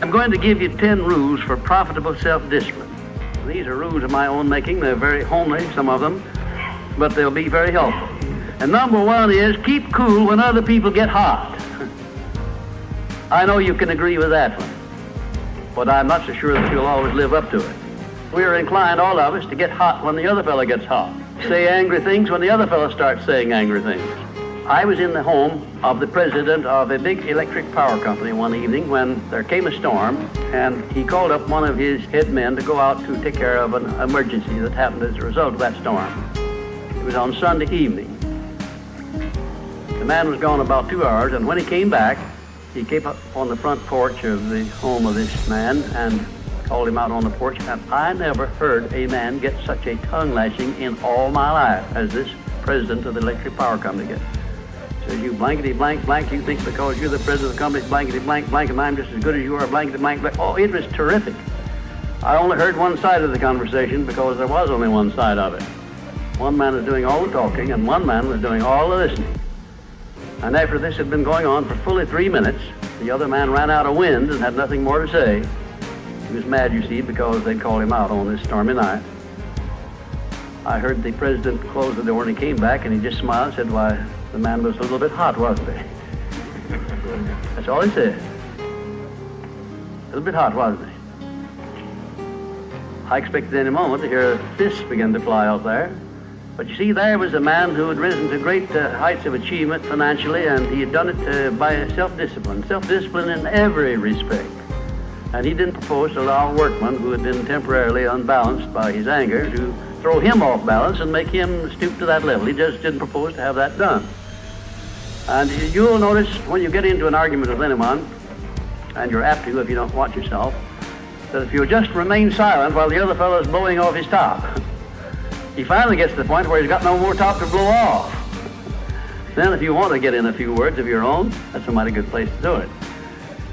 I'm going to give you 10 rules for profitable self-discipline. These are rules of my own making. They're very homely, some of them, but they'll be very helpful. And number one is keep cool when other people get hot. I know you can agree with that one, but I'm not so sure that you'll always live up to it. We're inclined, all of us, to get hot when the other fellow gets hot. Say angry things when the other fellow starts saying angry things. I was in the home of the president of a big electric power company one evening when there came a storm, and he called up one of his head men to go out to take care of an emergency that happened as a result of that storm. It was on Sunday evening. The man was gone about 2 hours, and when he came back, he came up on the front porch of the home of this man and called him out on the porch, and I never heard a man get such a tongue lashing in all my life as this president of the electric power company gets. Says, you blankety blank blank, you think because you're the president of the company, blankety blank blank, and I'm just as good as you are, blankety blank blank. Oh, it was terrific. I only heard one side of the conversation because there was only one side of it. One man was doing all the talking, and one man was doing all the listening. And after this had been going on for fully 3 minutes, the other man ran out of wind and had nothing more to say. He was mad, you see, because they'd called him out on this stormy night. I heard the president close the door, and he came back, and he just smiled and said, why, the man was a little bit hot, wasn't he? That's all he said. A little bit hot, wasn't he? I expected any moment to hear fists begin to fly out there. But you see, there was a man who had risen to great heights of achievement financially, and he had done it by self-discipline in every respect. And he didn't propose to allow a workman who had been temporarily unbalanced by his anger to throw him off balance and make him stoop to that level. He just didn't propose to have that done. And you'll notice when you get into an argument with anyone, and you're apt to if you don't watch yourself, that if you just remain silent while the other fellow is blowing off his top, he finally gets to the point where he's got no more top to blow off. Then if you want to get in a few words of your own, that's a mighty good place to do it.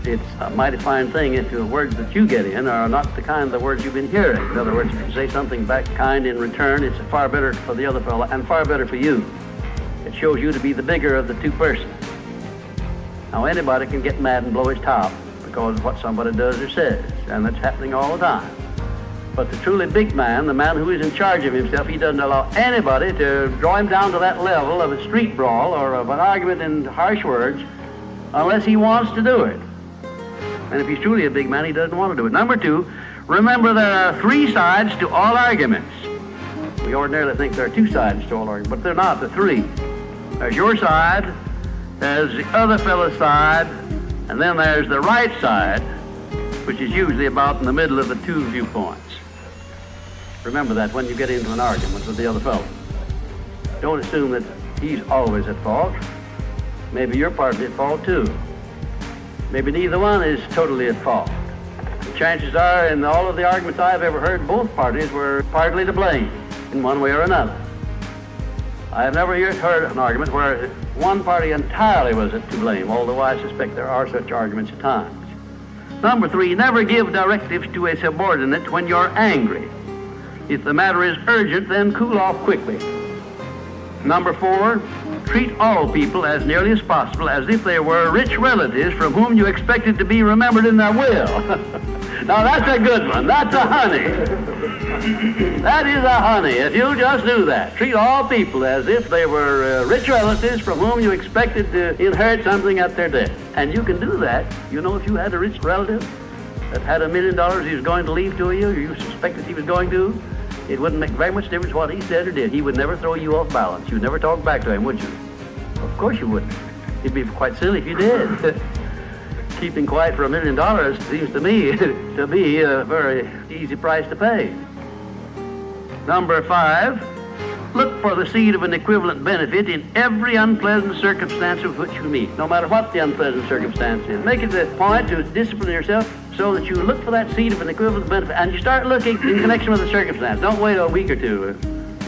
It's a mighty fine thing if the words that you get in are not the kind of the words you've been hearing. In other words, if you say something back kind in return, it's far better for the other fellow and far better for you. It shows you to be the bigger of the two persons. Now anybody can get mad and blow his top because of what somebody does or says, and that's happening all the time. But the truly big man, the man who is in charge of himself, he doesn't allow anybody to draw him down to that level of a street brawl or of an argument in harsh words unless he wants to do it. And if he's truly a big man, he doesn't want to do it. Number two, remember there are 3 sides to all arguments. We ordinarily think there are 2 sides to all arguments, but they're not, they're 3. There's your side, there's the other fellow's side, and then there's the right side, which is usually about in the middle of the 2 viewpoints. Remember that when you get into an argument with the other fellow. Don't assume that he's always at fault. Maybe you're partly at fault too. Maybe neither one is totally at fault. The chances are, in all of the arguments I've ever heard, both parties were partly to blame in one way or another. I have never heard an argument where one party entirely was to blame, although I suspect there are such arguments at times. Number 3, never give directives to a subordinate when you're angry. If the matter is urgent, then cool off quickly. Number 4, treat all people as nearly as possible as if they were rich relatives from whom you expected to be remembered in their will. Now that's a good one. That's a honey. That is a honey. If you just do that, treat all people as if they were rich relatives from whom you expected to inherit something at their death. And you can do that. You know, if you had a rich relative that had $1 million he was going to leave to you, or you suspected he was going to, it wouldn't make very much difference what he said or did. He would never throw you off balance. You'd never talk back to him, would you? Of course you wouldn't. It'd be quite silly if you did. Keeping quiet for $1 million seems to me to be a very easy price to pay. Number 5, look for the seed of an equivalent benefit in every unpleasant circumstance with which you meet, no matter what the unpleasant circumstance is. Make it a point to discipline yourself so that you look for that seed of an equivalent benefit, and you start looking in connection with the circumstance. Don't wait a week or two.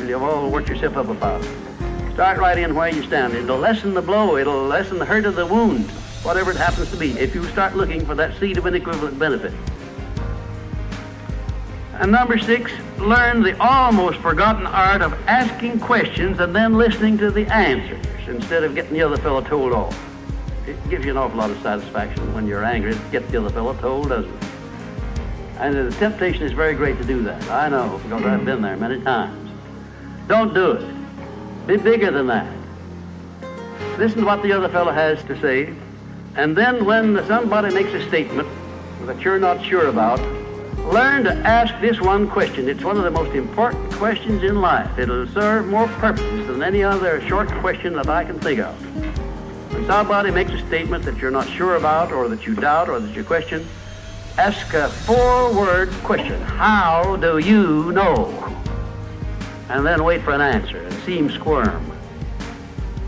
You'll all work yourself up about it. Start right in where you stand. It'll lessen the blow. It'll lessen the hurt of the wound, whatever it happens to be, if you start looking for that seed of an equivalent benefit. And number 6, learn the almost forgotten art of asking questions and then listening to the answers instead of getting the other fellow told off. It gives you an awful lot of satisfaction when you're angry to get the other fellow told, doesn't it? And the temptation is very great to do that. I know, because I've been there many times. Don't do it. Be bigger than that. Listen to what the other fellow has to say, and then when somebody makes a statement that you're not sure about, learn to ask this one question. It's one of the most important questions in life. It'll serve more purposes than any other short question that I can think of. When somebody makes a statement that you're not sure about, or that you doubt, or that you question, ask a 4-word question. How do you know? And then wait for an answer and see him squirm.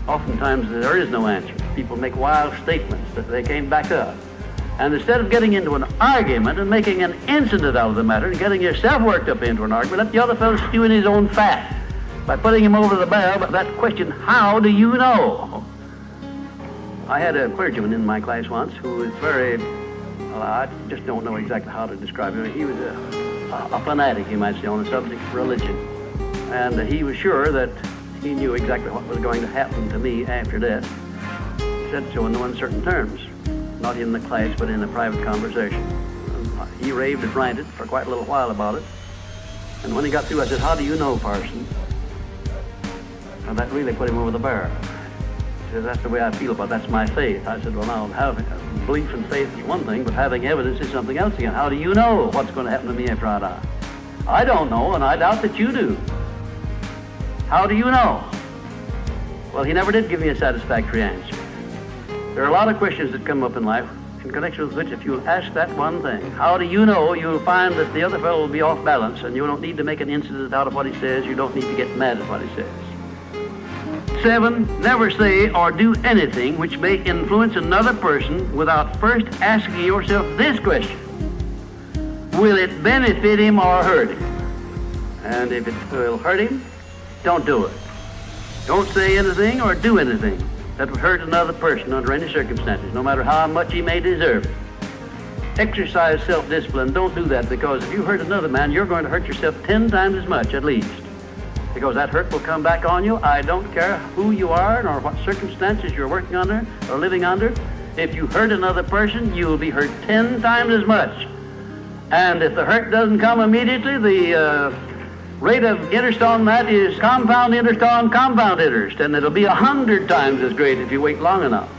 Oftentimes there is no answer. People make wild statements that they can't back up. And instead of getting into an argument and making an incident out of the matter and getting yourself worked up into an argument, let the other fellow stew in his own fat by putting him over the barrel. But that question, how do you know? I had a clergyman in my class once who was very, well, I just don't know exactly how to describe him. He was a fanatic, you might say, on the subject of religion. And he was sure that he knew exactly what was going to happen to me after death. He said so in no uncertain terms, not in the class, but in a private conversation. And he raved and ranted for quite a little while about it. And when he got through, I said, how do you know, Parson? And that really put him over the barrel. He said, that's the way I feel about it. That's my faith. I said, well, now, having belief and faith is one thing, but having evidence is something else again. How do you know what's going to happen to me after I die? I don't know, and I doubt that you do. How do you know? Well, he never did give me a satisfactory answer. There are a lot of questions that come up in life in connection with which, if you'll ask that one thing, how do you know, you'll find that the other fellow will be off balance, and you don't need to make an incident out of what he says. You don't need to get mad at what he says. 7, never say or do anything which may influence another person without first asking yourself this question: will it benefit him or hurt him? And if it will hurt him, don't do it. Don't say anything or do anything that would hurt another person under any circumstances, no matter how much he may deserve it. Exercise self-discipline. Don't do that, because if you hurt another man, you're going to hurt yourself 10 times as much at least, because that hurt will come back on you. I don't care who you are nor what circumstances you're working under or living under. If you hurt another person, you will be hurt 10 times as much. And if the hurt doesn't come immediately, the rate of interest on that is compound interest on compound interest, and it'll be 100 times as great if you wait long enough.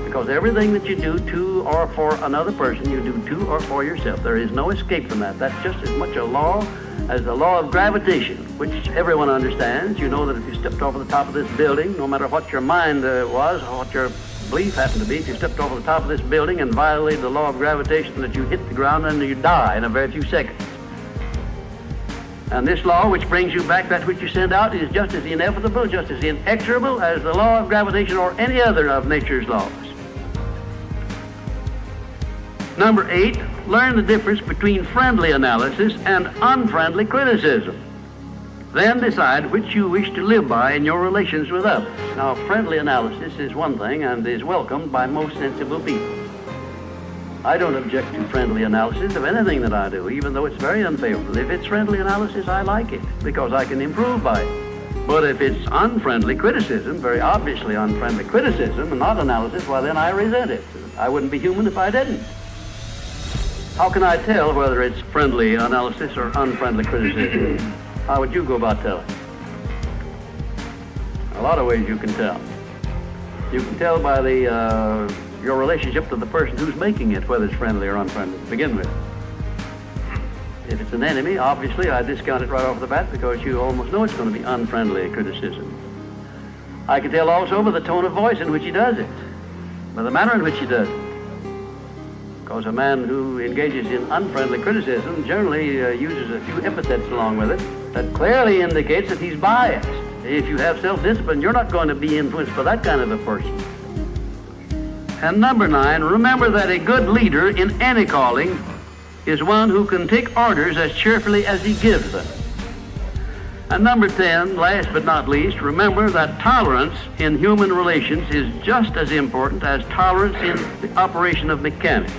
Because everything that you do to or for another person, you do to or for yourself. There is no escape from that. That's just as much a law as the law of gravitation, which everyone understands. You know that if you stepped off of the top of this building, no matter what your mind was or what your belief happened to be, if you stepped off of the top of this building and violated the law of gravitation, that you hit the ground and you die in a very few seconds. And this law, which brings you back that which you send out, is just as inevitable, just as inexorable as the law of gravitation or any other of nature's laws. Number 8, learn the difference between friendly analysis and unfriendly criticism. Then decide which you wish to live by in your relations with others. Now, friendly analysis is one thing and is welcomed by most sensible people. I don't object to friendly analysis of anything that I do, even though it's very unfavorable. If it's friendly analysis, I like it, because I can improve by it. But if it's unfriendly criticism, very obviously unfriendly criticism, and not analysis, well, then I resent it. I wouldn't be human if I didn't. How can I tell whether it's friendly analysis or unfriendly criticism? How would you go about telling? A lot of ways you can tell. You can tell by your relationship to the person who's making it, whether it's friendly or unfriendly to begin with. If it's an enemy, obviously I discount it right off the bat, because you almost know it's going to be unfriendly criticism. I can tell also by the tone of voice in which he does it, by the manner in which he does it. Because a man who engages in unfriendly criticism generally uses a few epithets along with it that clearly indicates that he's biased. If you have self-discipline, you're not going to be influenced by that kind of a person. And number 9, remember that a good leader in any calling is one who can take orders as cheerfully as he gives them. And number 10, last but not least, remember that tolerance in human relations is just as important as tolerance in the operation of mechanics.